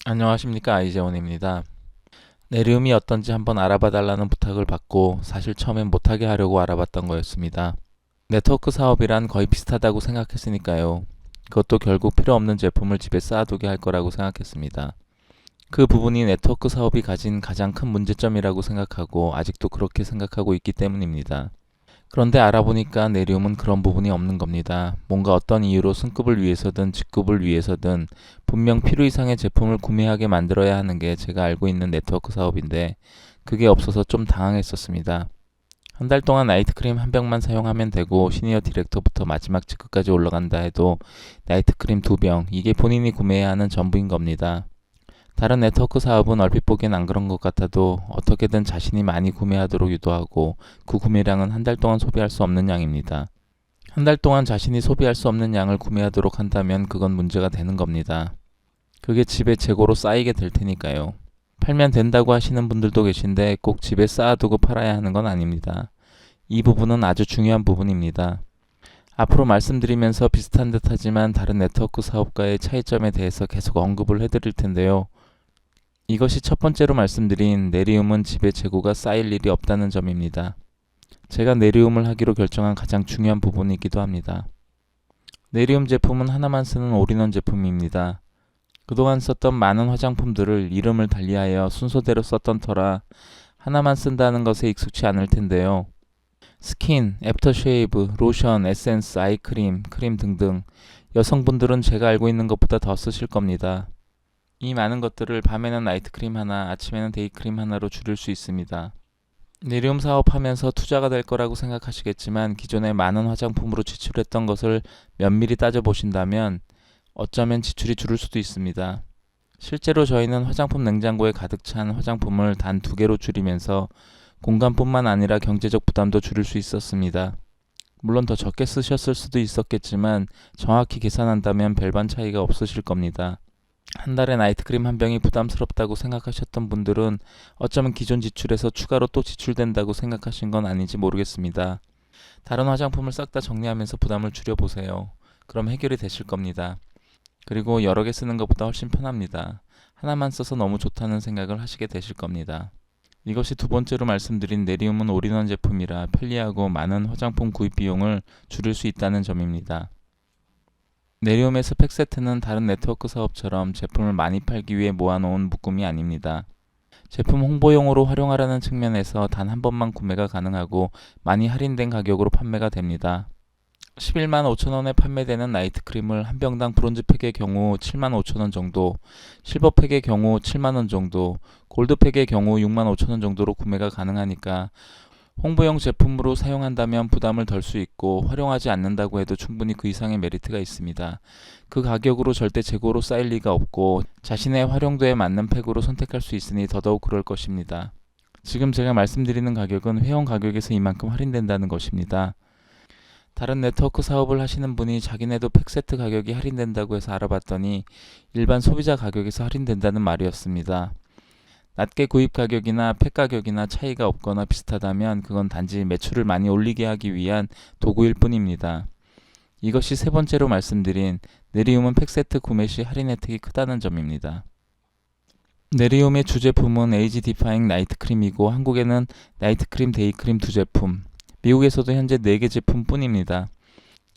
안녕하십니까, 아이재원입니다. 네리움이 어떤지 한번 알아봐 달라는 부탁을 받고 사실 처음엔 못하게 하려고 알아봤던 거였습니다. 네트워크 사업이란 거의 비슷하다고 생각했으니까요. 그것도 결국 필요 없는 제품을 집에 쌓아두게 할 거라고 생각했습니다. 그 부분이 네트워크 사업이 가진 가장 큰 문제점이라고 생각하고 아직도 그렇게 생각하고 있기 때문입니다. 그런데 알아보니까 네리움은 그런 부분이 없는 겁니다. 뭔가 어떤 이유로 승급을 위해서든 직급을 위해서든 분명 필요 이상의 제품을 구매하게 만들어야 하는 게 제가 알고 있는 네트워크 사업인데 그게 없어서 좀 당황했었습니다. 한 달 동안 나이트크림 한 병만 사용하면 되고 시니어 디렉터부터 마지막 직급까지 올라간다 해도 나이트크림 두 병, 이게 본인이 구매해야 하는 전부인 겁니다. 다른 네트워크 사업은 얼핏 보기엔 안 그런 것 같아도 어떻게든 자신이 많이 구매하도록 유도하고 그 구매량은 한 달 동안 소비할 수 없는 양입니다. 한 달 동안 자신이 소비할 수 없는 양을 구매하도록 한다면 그건 문제가 되는 겁니다. 그게 집에 재고로 쌓이게 될 테니까요. 팔면 된다고 하시는 분들도 계신데 꼭 집에 쌓아두고 팔아야 하는 건 아닙니다. 이 부분은 아주 중요한 부분입니다. 앞으로 말씀드리면서 비슷한 듯 하지만 다른 네트워크 사업과의 차이점에 대해서 계속 언급을 해드릴 텐데요. 이것이 첫 번째로 말씀드린 네리움은 집에 재고가 쌓일 일이 없다는 점입니다. 제가 네리움을 하기로 결정한 가장 중요한 부분이기도 합니다. 네리움 제품은 하나만 쓰는 올인원 제품입니다. 그동안 썼던 많은 화장품들을 이름을 달리하여 순서대로 썼던 터라 하나만 쓴다는 것에 익숙치 않을 텐데요. 스킨, 애프터쉐이브, 로션, 에센스, 아이크림, 크림 등등 여성분들은 제가 알고 있는 것보다 더 쓰실 겁니다. 이 많은 것들을 밤에는 나이트크림 하나, 아침에는 데이크림 하나로 줄일 수 있습니다. 네리움 사업하면서 투자가 될 거라고 생각하시겠지만 기존에 많은 화장품으로 지출했던 것을 면밀히 따져보신다면 어쩌면 지출이 줄을 수도 있습니다. 실제로 저희는 화장품 냉장고에 가득 찬 화장품을 단 두 개로 줄이면서 공간뿐만 아니라 경제적 부담도 줄일 수 있었습니다. 물론 더 적게 쓰셨을 수도 있었겠지만 정확히 계산한다면 별반 차이가 없으실 겁니다. 한 달에 나이트크림 한 병이 부담스럽다고 생각하셨던 분들은 어쩌면 기존 지출에서 추가로 또 지출된다고 생각하신 건 아닌지 모르겠습니다. 다른 화장품을 싹 다 정리하면서 부담을 줄여보세요. 그럼 해결이 되실 겁니다. 그리고 여러 개 쓰는 것보다 훨씬 편합니다. 하나만 써서 너무 좋다는 생각을 하시게 되실 겁니다. 이것이 두 번째로 말씀드린 네리움은 올인원 제품이라 편리하고 많은 화장품 구입 비용을 줄일 수 있다는 점입니다. 네리움의 스펙 세트는 다른 네트워크 사업처럼 제품을 많이 팔기 위해 모아놓은 묶음이 아닙니다. 제품 홍보용으로 활용하라는 측면에서 단 한 번만 구매가 가능하고 많이 할인된 가격으로 판매가 됩니다. 11만 5천 원에 판매되는 나이트크림을 한 병당 브론즈 팩의 경우 7만 5천 원 정도, 실버 팩의 경우 7만 원 정도, 골드 팩의 경우 6만 5천 원 정도로 구매가 가능하니까 홍보용 제품으로 사용한다면 부담을 덜 수 있고 활용하지 않는다고 해도 충분히 그 이상의 메리트가 있습니다. 그 가격으로 절대 재고로 쌓일 리가 없고 자신의 활용도에 맞는 팩으로 선택할 수 있으니 더더욱 그럴 것입니다. 지금 제가 말씀드리는 가격은 회원 가격에서 이만큼 할인된다는 것입니다. 다른 네트워크 사업을 하시는 분이 자기네도 팩세트 가격이 할인된다고 해서 알아봤더니 일반 소비자 가격에서 할인된다는 말이었습니다. 낮게 구입 가격이나 팩 가격이나 차이가 없거나 비슷하다면 그건 단지 매출을 많이 올리게 하기 위한 도구일 뿐입니다. 이것이 세 번째로 말씀드린 네리움은 팩세트 구매 시 할인 혜택이 크다는 점입니다. 네리움의 주제품은 에이지 디파잉 나이트크림이고 한국에는 나이트크림, 데이크림 두 제품, 미국에서도 현재 4개 제품뿐입니다.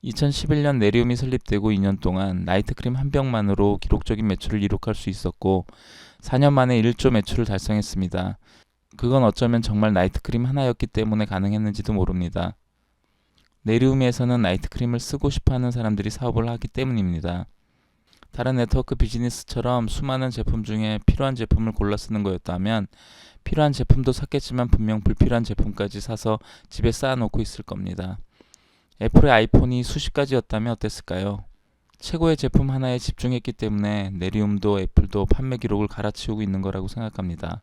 2011년 네리움이 설립되고 2년 동안 나이트크림 한 병만으로 기록적인 매출을 이룩할 수 있었고 4년 만에 1조 매출을 달성했습니다. 그건 어쩌면 정말 나이트크림 하나였기 때문에 가능했는지도 모릅니다. 네리움에서는 나이트크림을 쓰고 싶어하는 사람들이 사업을 하기 때문입니다. 다른 네트워크 비즈니스처럼 수많은 제품 중에 필요한 제품을 골라 쓰는 거였다면 필요한 제품도 샀겠지만 분명 불필요한 제품까지 사서 집에 쌓아놓고 있을 겁니다. 애플의 아이폰이 수십 가지였다면 어땠을까요? 최고의 제품 하나에 집중했기 때문에 네리움도 애플도 판매 기록을 갈아치우고 있는 거라고 생각합니다.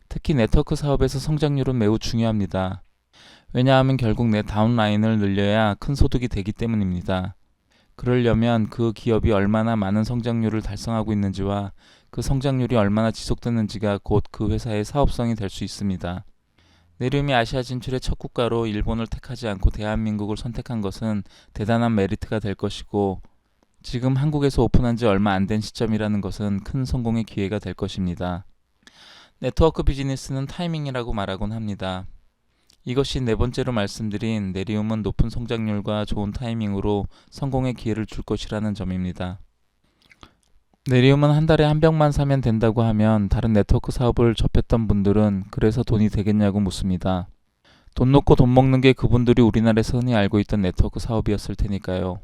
특히 네트워크 사업에서 성장률은 매우 중요합니다. 왜냐하면 결국 내 다운라인을 늘려야 큰 소득이 되기 때문입니다. 그러려면 그 기업이 얼마나 많은 성장률을 달성하고 있는지와 그 성장률이 얼마나 지속되는지가 곧 그 회사의 사업성이 될 수 있습니다. 네리움이 아시아 진출의 첫 국가로 일본을 택하지 않고 대한민국을 선택한 것은 대단한 메리트가 될 것이고 지금 한국에서 오픈한 지 얼마 안 된 시점이라는 것은 큰 성공의 기회가 될 것입니다. 네트워크 비즈니스는 타이밍이라고 말하곤 합니다. 이것이 네 번째로 말씀드린 네리움은 높은 성장률과 좋은 타이밍으로 성공의 기회를 줄 것이라는 점입니다. 네리움은 한 달에 한 병만 사면 된다고 하면 다른 네트워크 사업을 접했던 분들은 그래서 돈이 되겠냐고 묻습니다. 돈 놓고 돈 먹는 게 그분들이 우리나라에서 흔히 알고 있던 네트워크 사업이었을 테니까요.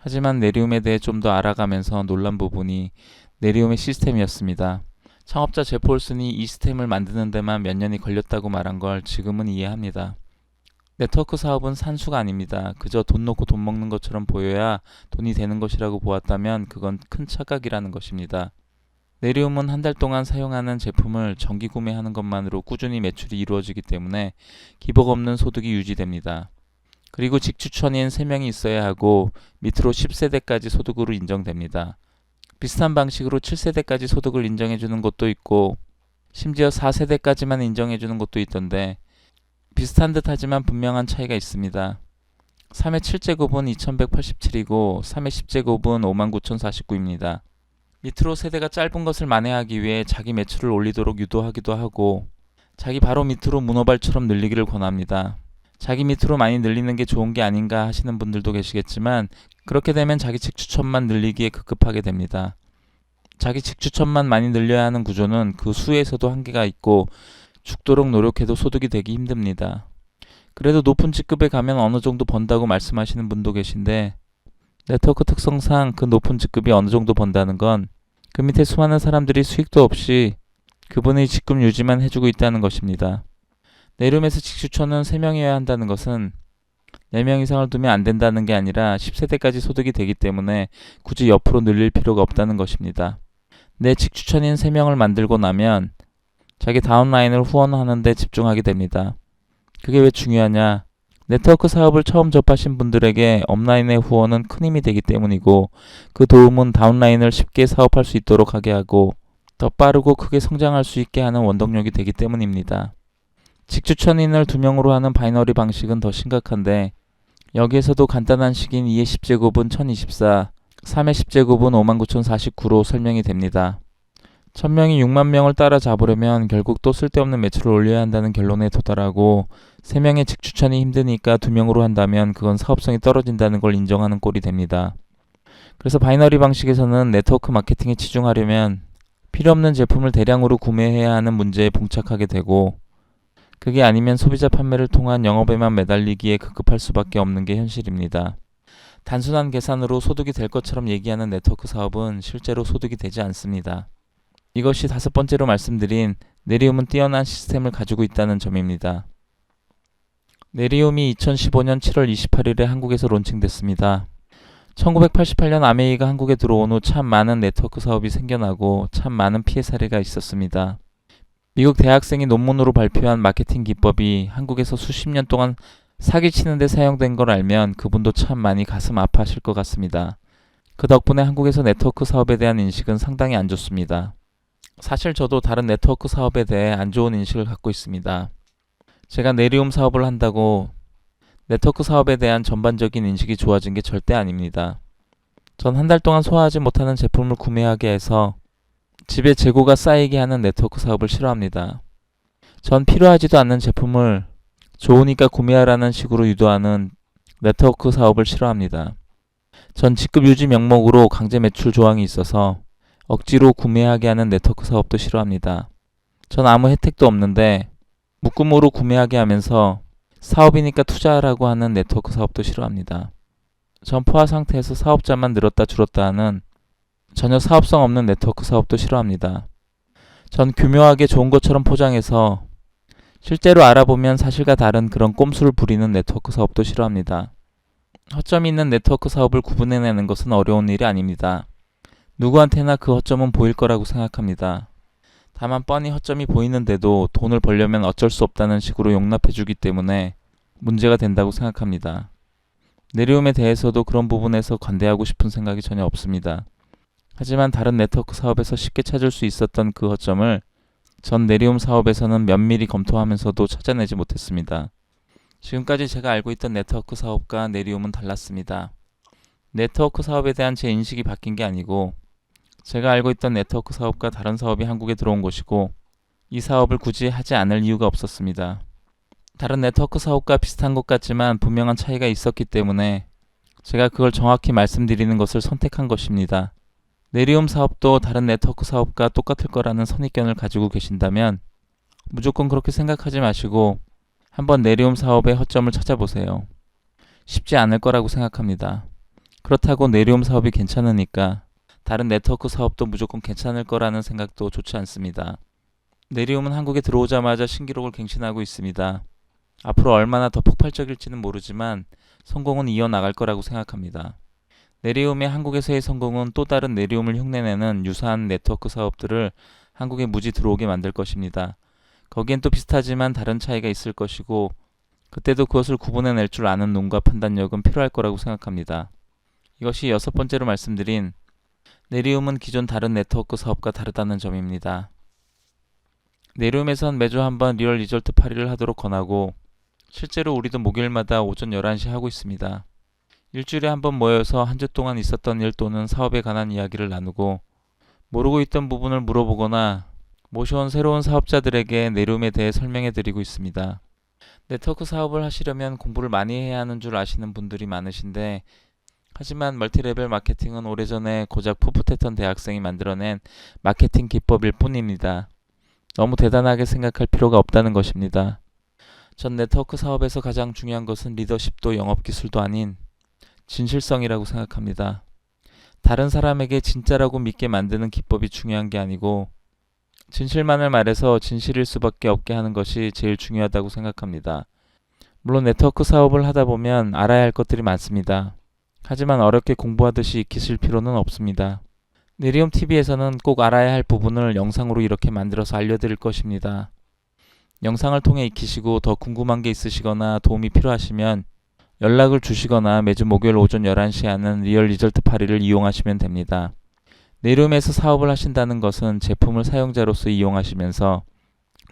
하지만 네리움에 대해 좀 더 알아가면서 놀란 부분이 네리움의 시스템이었습니다. 창업자 제프 올슨이 이 시스템을 만드는 데만 몇 년이 걸렸다고 말한 걸 지금은 이해합니다. 네트워크 사업은 산수가 아닙니다. 그저 돈 놓고 돈 먹는 것처럼 보여야 돈이 되는 것이라고 보았다면 그건 큰 착각이라는 것입니다. 네리움은 한 달 동안 사용하는 제품을 정기 구매하는 것만으로 꾸준히 매출이 이루어지기 때문에 기복 없는 소득이 유지됩니다. 그리고 직추천인 3명이 있어야 하고 밑으로 10세대까지 소득으로 인정됩니다. 비슷한 방식으로 7세대까지 소득을 인정해주는 곳도 있고 심지어 4세대까지만 인정해주는 곳도 있던데 비슷한 듯 하지만 분명한 차이가 있습니다. 3의 7제곱은 2187이고 3의 10제곱은 59,049입니다. 밑으로 세대가 짧은 것을 만회하기 위해 자기 매출을 올리도록 유도하기도 하고 자기 바로 밑으로 문어발처럼 늘리기를 권합니다. 자기 밑으로 많이 늘리는 게 좋은 게 아닌가 하시는 분들도 계시겠지만 그렇게 되면 자기 직추천만 늘리기에 급급하게 됩니다. 자기 직추천만 많이 늘려야 하는 구조는 그 수에서도 한계가 있고 죽도록 노력해도 소득이 되기 힘듭니다. 그래도 높은 직급에 가면 어느 정도 번다고 말씀하시는 분도 계신데 네트워크 특성상 그 높은 직급이 어느 정도 번다는 건 그 밑에 수많은 사람들이 수익도 없이 그분의 직급 유지만 해주고 있다는 것입니다. 네리움에서 직추천은 3명이어야 한다는 것은 4명 이상을 두면 안 된다는 게 아니라 10세대까지 소득이 되기 때문에 굳이 옆으로 늘릴 필요가 없다는 것입니다. 내 직추천인 3명을 만들고 나면 자기 다운라인을 후원하는 데 집중하게 됩니다. 그게 왜 중요하냐? 네트워크 사업을 처음 접하신 분들에게 업라인의 후원은 큰 힘이 되기 때문이고 그 도움은 다운라인을 쉽게 사업할 수 있도록 하게 하고 더 빠르고 크게 성장할 수 있게 하는 원동력이 되기 때문입니다. 직추천인을 2명으로 하는 바이너리 방식은 더 심각한데 여기에서도 간단한 식인 2의 10제곱은 1024, 3의 10제곱은 59,049로 설명이 됩니다. 1000명이 6만 명을 따라잡으려면 결국 또 쓸데없는 매출을 올려야 한다는 결론에 도달하고 3명의 직추천이 힘드니까 2명으로 한다면 그건 사업성이 떨어진다는 걸 인정하는 꼴이 됩니다. 그래서 바이너리 방식에서는 네트워크 마케팅에 치중하려면 필요 없는 제품을 대량으로 구매해야 하는 문제에 봉착하게 되고 그게 아니면 소비자 판매를 통한 영업에만 매달리기에 급급할 수밖에 없는 게 현실입니다. 단순한 계산으로 소득이 될 것처럼 얘기하는 네트워크 사업은 실제로 소득이 되지 않습니다. 이것이 5번째로 말씀드린 네리움은 뛰어난 시스템을 가지고 있다는 점입니다. 네리움이 2015년 7월 28일에 한국에서 론칭됐습니다. 1988년 아메이가 한국에 들어온 후 참 많은 네트워크 사업이 생겨나고 참 많은 피해 사례가 있었습니다. 미국 대학생이 논문으로 발표한 마케팅 기법이 한국에서 수십 년 동안 사기치는 데 사용된 걸 알면 그분도 참 많이 가슴 아파하실 것 같습니다. 그 덕분에 한국에서 네트워크 사업에 대한 인식은 상당히 안 좋습니다. 사실 저도 다른 네트워크 사업에 대해 안 좋은 인식을 갖고 있습니다. 제가 네리움 사업을 한다고 네트워크 사업에 대한 전반적인 인식이 좋아진 게 절대 아닙니다. 전 한 달 동안 소화하지 못하는 제품을 구매하게 해서 집에 재고가 쌓이게 하는 네트워크 사업을 싫어합니다. 전 필요하지도 않는 제품을 좋으니까 구매하라는 식으로 유도하는 네트워크 사업을 싫어합니다. 전 직급 유지 명목으로 강제 매출 조항이 있어서 억지로 구매하게 하는 네트워크 사업도 싫어합니다. 전 아무 혜택도 없는데 묶음으로 구매하게 하면서 사업이니까 투자하라고 하는 네트워크 사업도 싫어합니다. 전 포화 상태에서 사업자만 늘었다 줄었다 하는 전혀 사업성 없는 네트워크 사업도 싫어합니다. 전 교묘하게 좋은 것처럼 포장해서 실제로 알아보면 사실과 다른 그런 꼼수를 부리는 네트워크 사업도 싫어합니다. 허점이 있는 네트워크 사업을 구분해내는 것은 어려운 일이 아닙니다. 누구한테나 그 허점은 보일 거라고 생각합니다. 다만 뻔히 허점이 보이는데도 돈을 벌려면 어쩔 수 없다는 식으로 용납해주기 때문에 문제가 된다고 생각합니다. 네리움에 대해서도 그런 부분에서 관대하고 싶은 생각이 전혀 없습니다. 하지만 다른 네트워크 사업에서 쉽게 찾을 수 있었던 그 허점을 전 네리움 사업에서는 면밀히 검토하면서도 찾아내지 못했습니다. 지금까지 제가 알고 있던 네트워크 사업과 네리움은 달랐습니다. 네트워크 사업에 대한 제 인식이 바뀐 게 아니고 제가 알고 있던 네트워크 사업과 다른 사업이 한국에 들어온 것이고 이 사업을 굳이 하지 않을 이유가 없었습니다. 다른 네트워크 사업과 비슷한 것 같지만 분명한 차이가 있었기 때문에 제가 그걸 정확히 말씀드리는 것을 선택한 것입니다. 네리움 사업도 다른 네트워크 사업과 똑같을 거라는 선입견을 가지고 계신다면 무조건 그렇게 생각하지 마시고 한번 네리움 사업의 허점을 찾아보세요. 쉽지 않을 거라고 생각합니다. 그렇다고 네리움 사업이 괜찮으니까 다른 네트워크 사업도 무조건 괜찮을 거라는 생각도 좋지 않습니다. 네리움은 한국에 들어오자마자 신기록을 갱신하고 있습니다. 앞으로 얼마나 더 폭발적일지는 모르지만 성공은 이어나갈 거라고 생각합니다. 네리움의 한국에서의 성공은 또 다른 네리움을 흉내내는 유사한 네트워크 사업들을 한국에 무지 들어오게 만들 것입니다. 거기엔 또 비슷하지만 다른 차이가 있을 것이고 그때도 그것을 구분해낼 줄 아는 눈과 판단력은 필요할 거라고 생각합니다. 이것이 6번째로 말씀드린 네리움은 기존 다른 네트워크 사업과 다르다는 점입니다. 네리움에선 매주 한번 리얼 리절트 파리를 하도록 권하고 실제로 우리도 목요일마다 오전 11시 하고 있습니다. 일주일에 한번 모여서 한 주 동안 있었던 일 또는 사업에 관한 이야기를 나누고 모르고 있던 부분을 물어보거나 모셔온 새로운 사업자들에게 네리움에 대해 설명해 드리고 있습니다. 네트워크 사업을 하시려면 공부를 많이 해야 하는 줄 아시는 분들이 많으신데 하지만 멀티레벨 마케팅은 오래전에 고작 푸푸테턴 대학생이 만들어낸 마케팅 기법일 뿐입니다. 너무 대단하게 생각할 필요가 없다는 것입니다. 전 네트워크 사업에서 가장 중요한 것은 리더십도 영업기술도 아닌 진실성이라고 생각합니다. 다른 사람에게 진짜라고 믿게 만드는 기법이 중요한 게 아니고 진실만을 말해서 진실일 수밖에 없게 하는 것이 제일 중요하다고 생각합니다. 물론 네트워크 사업을 하다 보면 알아야 할 것들이 많습니다. 하지만 어렵게 공부하듯이 익히실 필요는 없습니다. 네리움 TV에서는 꼭 알아야 할 부분을 영상으로 이렇게 만들어서 알려드릴 것입니다. 영상을 통해 익히시고 더 궁금한 게 있으시거나 도움이 필요하시면 연락을 주시거나 매주 목요일 오전 11시에 하는 리얼 리절트 파리를 이용하시면 됩니다. 네리움에서 사업을 하신다는 것은 제품을 사용자로서 이용하시면서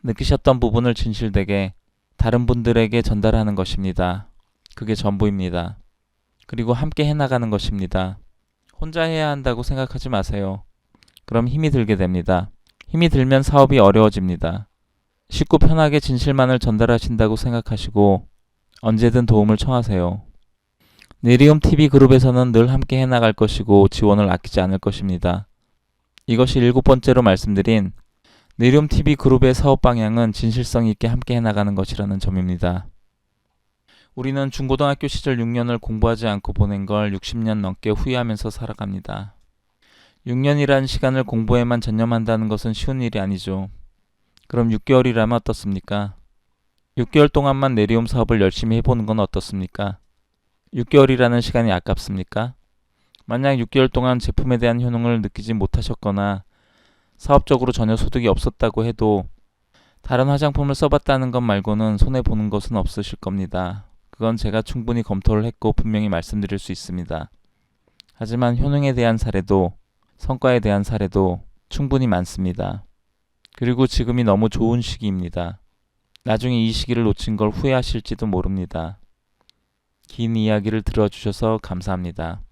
느끼셨던 부분을 진실되게 다른 분들에게 전달하는 것입니다. 그게 전부입니다. 그리고 함께 해나가는 것입니다. 혼자 해야 한다고 생각하지 마세요. 그럼 힘이 들게 됩니다. 힘이 들면 사업이 어려워집니다. 쉽고 편하게 진실만을 전달하신다고 생각하시고 언제든 도움을 청하세요. 네리움 TV 그룹에서는 늘 함께 해나갈 것이고 지원을 아끼지 않을 것입니다. 이것이 7번째로 말씀드린 네리움 TV 그룹의 사업 방향은 진실성 있게 함께 해나가는 것이라는 점입니다. 우리는 중고등학교 시절 6년을 공부하지 않고 보낸 걸 60년 넘게 후회하면서 살아갑니다. 6년이란 시간을 공부에만 전념한다는 것은 쉬운 일이 아니죠. 그럼 6개월이라면 어떻습니까? 6개월 동안만 네리움 사업을 열심히 해보는 건 어떻습니까? 6개월이라는 시간이 아깝습니까? 만약 6개월 동안 제품에 대한 효능을 느끼지 못하셨거나 사업적으로 전혀 소득이 없었다고 해도 다른 화장품을 써봤다는 것 말고는 손해보는 것은 없으실 겁니다. 그건 제가 충분히 검토를 했고 분명히 말씀드릴 수 있습니다. 하지만 효능에 대한 사례도 성과에 대한 사례도 충분히 많습니다. 그리고 지금이 너무 좋은 시기입니다. 나중에 이 시기를 놓친 걸 후회하실지도 모릅니다. 긴 이야기를 들어주셔서 감사합니다.